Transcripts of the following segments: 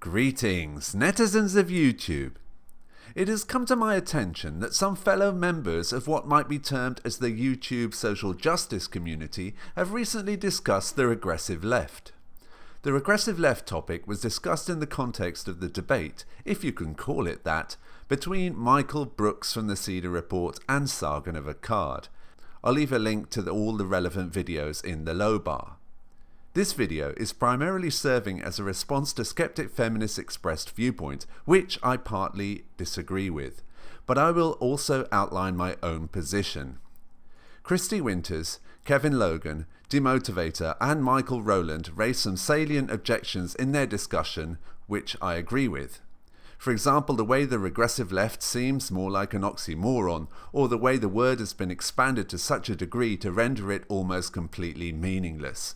Greetings, netizens of YouTube. It has come to my attention that some fellow members of what might be termed as the YouTube social justice community have recently discussed the regressive left. The regressive left topic was discussed in the context of the debate, if you can call it that, between Michael Brooks from the Cedar Report and Sargon of Akkad. I'll leave a link to all the relevant videos in the low bar. This video is primarily serving as a response to Skeptic Feminist's expressed viewpoint, which I partly disagree with, but I will also outline my own position. Kristi Winters, Kevin Logan, Demotivator and Michael Rowland raised some salient objections in their discussion, which I agree with. For example, the way the regressive left seems more like an oxymoron, or the way the word has been expanded to such a degree to render it almost completely meaningless.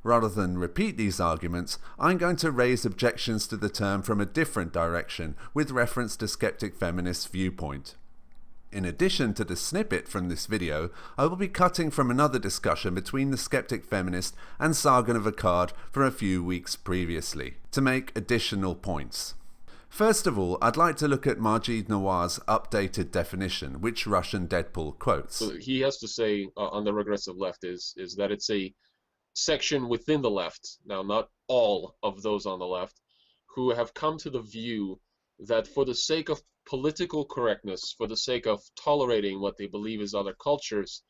Rather than repeat these arguments, I'm going to raise objections to the term from a different direction with reference to Skeptic Feminist's viewpoint. In addition to the snippet from this video, I will be cutting from another discussion between the Skeptic Feminist and Sargon of Akkad from a few weeks previously, to make additional points. First of all, I'd like to look at Majid Nawaz's updated definition, which Russian Deadpool quotes. So he has to say on the regressive left is that it's a section within the left, now not all of those on the left, who have come to the view that for the sake of political correctness, for the sake of tolerating what they believe is other cultures,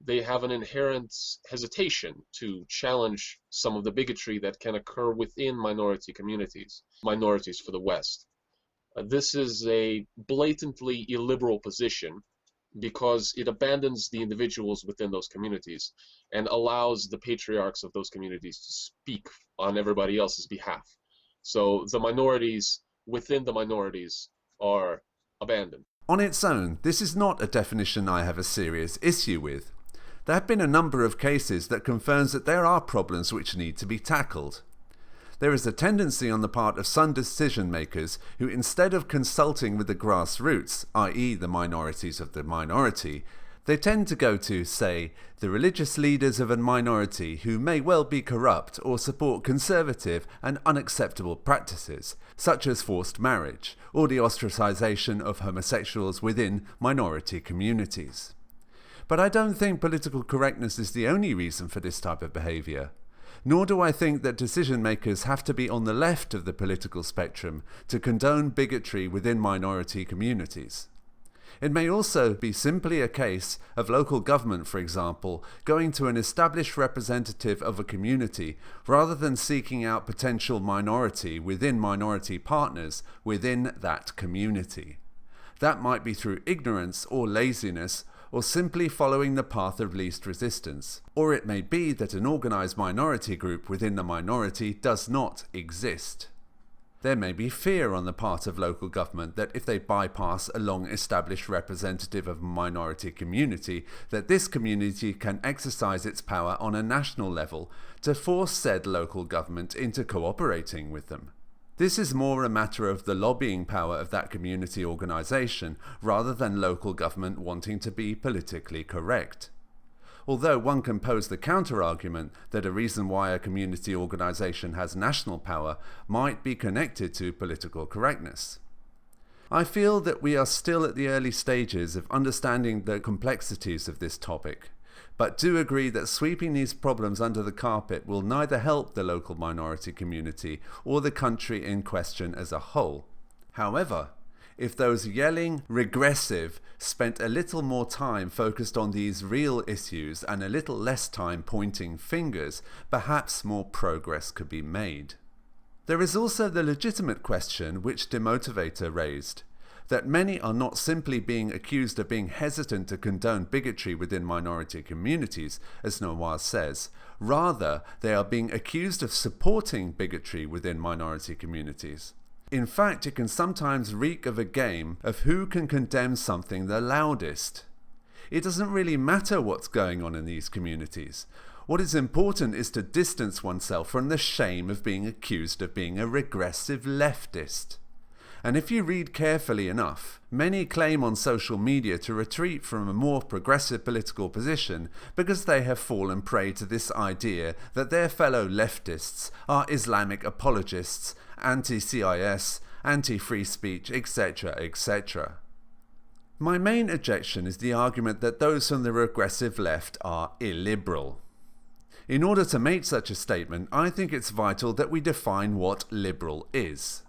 they have an inherent hesitation to challenge some of the bigotry that can occur within minority communities, minorities for the West. This is a blatantly illiberal position because it abandons the individuals within those communities and allows the patriarchs of those communities to speak on everybody else's behalf. So the minorities within the minorities are abandoned. On its own, this is not a definition I have a serious issue with. There have been a number of cases that confirms that there are problems which need to be tackled. There is a tendency on the part of some decision makers who, instead of consulting with the grassroots, i.e. the minorities of the minority, they tend to go to, say, the religious leaders of a minority who may well be corrupt or support conservative and unacceptable practices, such as forced marriage or the ostracization of homosexuals within minority communities. But I don't think political correctness is the only reason for this type of behavior. Nor do I think that decision makers have to be on the left of the political spectrum to condone bigotry within minority communities. It may also be simply a case of local government, for example, going to an established representative of a community rather than seeking out potential minority within minority partners within that community. That might be through ignorance or laziness, or simply following the path of least resistance. Or it may be that an organized minority group within the minority does not exist. There may be fear on the part of local government that if they bypass a long-established representative of a minority community, that this community can exercise its power on a national level to force said local government into cooperating with them. This is more a matter of the lobbying power of that community organization rather than local government wanting to be politically correct. Although one can pose the counter-argument that a reason why a community organization has national power might be connected to political correctness. I feel that we are still at the early stages of understanding the complexities of this topic, but do agree that sweeping these problems under the carpet will neither help the local minority community or the country in question as a whole. However, if those yelling regressive spent a little more time focused on these real issues and a little less time pointing fingers, perhaps more progress could be made. There is also the legitimate question which Demotivator raised, that many are not simply being accused of being hesitant to condone bigotry within minority communities, as Nawaz says. Rather, they are being accused of supporting bigotry within minority communities. In fact, it can sometimes reek of a game of who can condemn something the loudest. It doesn't really matter what's going on in these communities. What is important is to distance oneself from the shame of being accused of being a regressive leftist. And if you read carefully enough, many claim on social media to retreat from a more progressive political position because they have fallen prey to this idea that their fellow leftists are Islamic apologists anti-CIS, anti-free speech, etc., etc. My main objection is the argument that those from the regressive left are illiberal. In order to make such a statement, I think it's vital that we define what liberal is.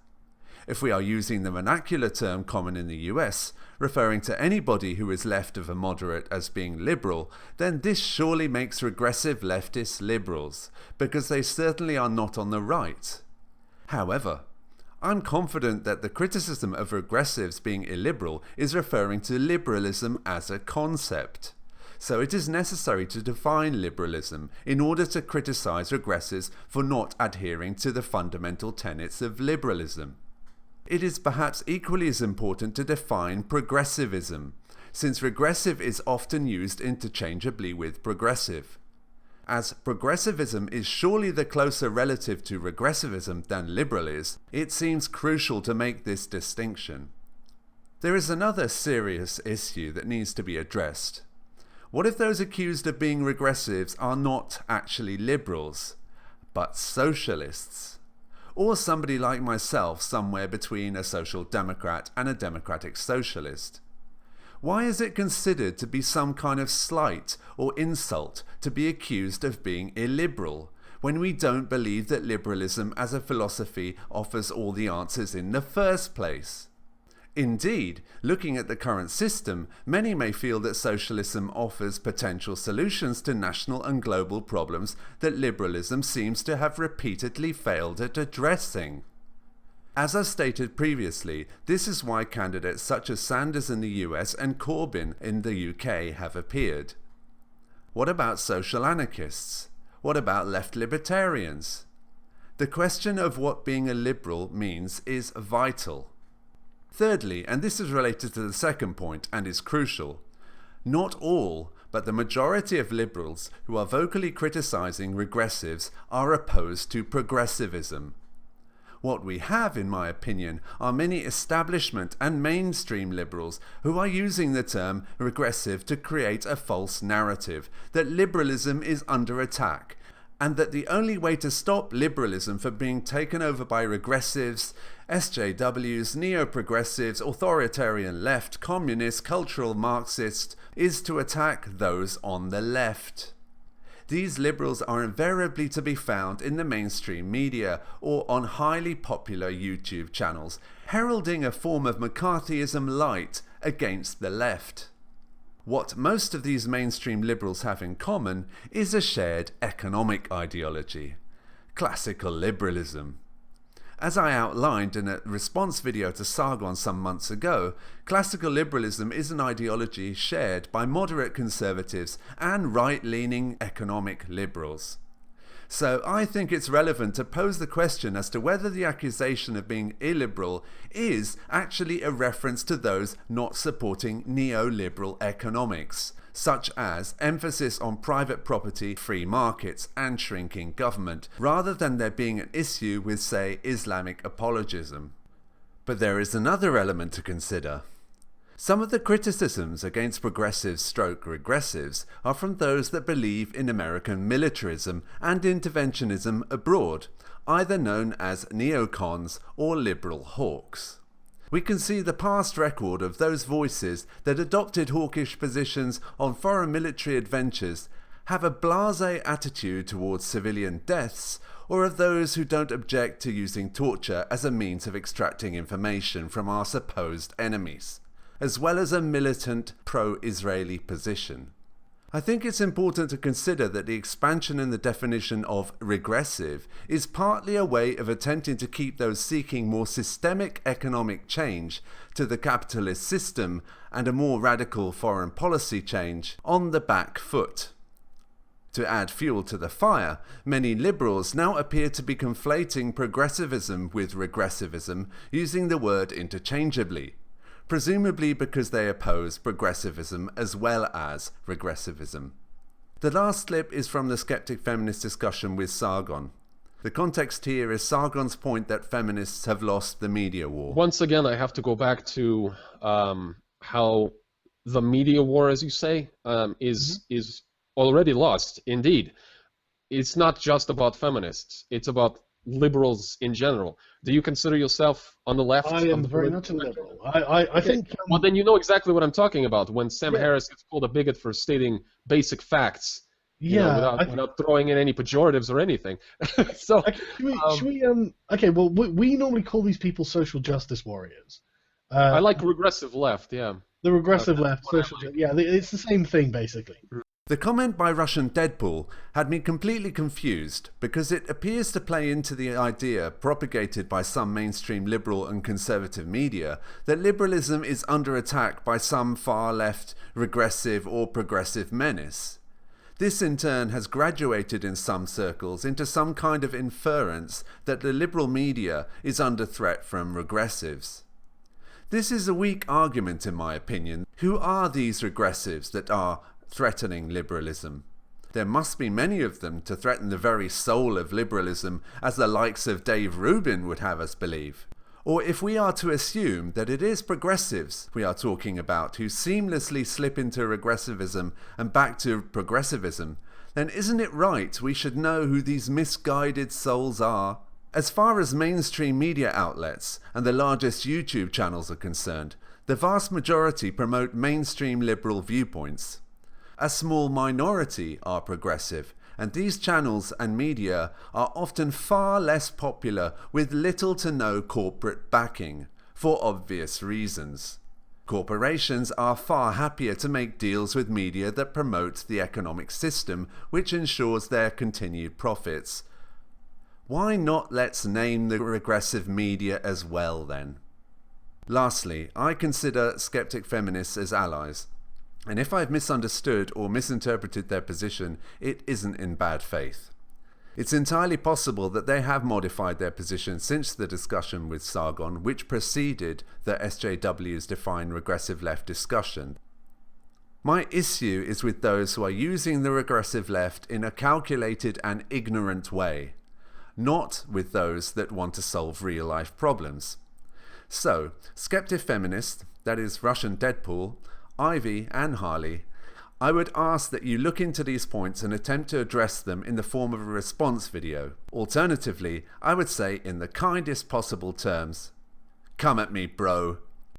If we are using the vernacular term common in the US, referring to anybody who is left of a moderate as being liberal, then this surely makes regressive leftists liberals, because they certainly are not on the right. However, I'm confident that the criticism of regressives being illiberal is referring to liberalism as a concept. So it is necessary to define liberalism in order to criticize regressives for not adhering to the fundamental tenets of liberalism. It is perhaps equally as important to define progressivism, since regressive is often used interchangeably with progressive. As progressivism is surely the closer relative to regressivism than liberal is, it seems crucial to make this distinction. There is another serious issue that needs to be addressed. What if those accused of being regressives are not actually liberals, but socialists? Or somebody like myself somewhere between a social democrat and a democratic socialist? Why is it considered to be some kind of slight or insult to be accused of being illiberal, when we don't believe that liberalism as a philosophy offers all the answers in the first place? Indeed, looking at the current system, many may feel that socialism offers potential solutions to national and global problems that liberalism seems to have repeatedly failed at addressing. As I stated previously, this is why candidates such as Sanders in the US and Corbyn in the UK have appeared. What about social anarchists? What about left libertarians? The question of what being a liberal means is vital. Thirdly, and this is related to the second point and is crucial, not all, but the majority of liberals who are vocally criticizing regressives are opposed to progressivism. What we have, in my opinion, are many establishment and mainstream liberals who are using the term regressive to create a false narrative that liberalism is under attack, and that the only way to stop liberalism from being taken over by regressives, SJWs, neo-progressives, authoritarian left, communist, cultural Marxist, is to attack those on the left. These liberals are invariably to be found in the mainstream media or on highly popular YouTube channels, heralding a form of McCarthyism light against the left. What most of these mainstream liberals have in common is a shared economic ideology, classical liberalism. As I outlined in a response video to Sargon some months ago, classical liberalism is an ideology shared by moderate conservatives and right-leaning economic liberals. So I think it's relevant to pose the question as to whether the accusation of being illiberal is actually a reference to those not supporting neoliberal economics, such as emphasis on private property, free markets, and shrinking government, rather than there being an issue with, say, Islamic apologism. But there is another element to consider. Some of the criticisms against progressives/regressives are from those that believe in American militarism and interventionism abroad, either known as neocons or liberal hawks. We can see the past record of those voices that adopted hawkish positions on foreign military adventures have a blasé attitude towards civilian deaths, or of those who don't object to using torture as a means of extracting information from our supposed enemies, as well as a militant pro-Israeli position. I think it's important to consider that the expansion in the definition of regressive is partly a way of attempting to keep those seeking more systemic economic change to the capitalist system and a more radical foreign policy change on the back foot. To add fuel to the fire, many liberals now appear to be conflating progressivism with regressivism, using the word interchangeably, presumably because they oppose progressivism as well as regressivism. The last clip is from the Skeptic Feminist discussion with Sargon. The context here is Sargon's point that feminists have lost the media war. Once again, I have to go back to how the media war, as you say, is already lost. Indeed, it's not just about feminists. It's about liberals in general. Do you consider yourself on the left? I am very much a liberal. I think. Well, then you know exactly what I'm talking about when Sam Yeah. Harris gets called a bigot for stating basic facts. You know, Yeah, without throwing in any pejoratives or anything. So, okay, should we, okay, well, we normally call these people social justice warriors. I like regressive left, yeah. The regressive left, yeah, it's the same thing, basically. The comment by Russian Deadpool had me completely confused because it appears to play into the idea propagated by some mainstream liberal and conservative media that liberalism is under attack by some far-left, regressive or progressive menace. This in turn has graduated in some circles into some kind of inference that the liberal media is under threat from regressives. This is a weak argument in my opinion. Who are these regressives that are threatening liberalism? There must be many of them to threaten the very soul of liberalism, as the likes of Dave Rubin would have us believe. Or if we are to assume that it is progressives we are talking about who seamlessly slip into regressivism and back to progressivism, then isn't it right we should know who these misguided souls are? As far as mainstream media outlets and the largest YouTube channels are concerned, the vast majority promote mainstream liberal viewpoints. A small minority are progressive, and these channels and media are often far less popular with little to no corporate backing, for obvious reasons. Corporations are far happier to make deals with media that promotes the economic system which ensures their continued profits. Why not let's name the regressive media as well then? Lastly, I consider skeptic feminists as allies. And if I've misunderstood or misinterpreted their position, it isn't in bad faith. It's entirely possible that they have modified their position since the discussion with Sargon, which preceded the SJWs define regressive left discussion. My issue is with those who are using the regressive left in a calculated and ignorant way, not with those that want to solve real-life problems. So, Skeptic Feminist, that is Russian Deadpool, Ivy and Harley, I would ask that you look into these points and attempt to address them in the form of a response video. Alternatively, I would say in the kindest possible terms, "Come at me, bro."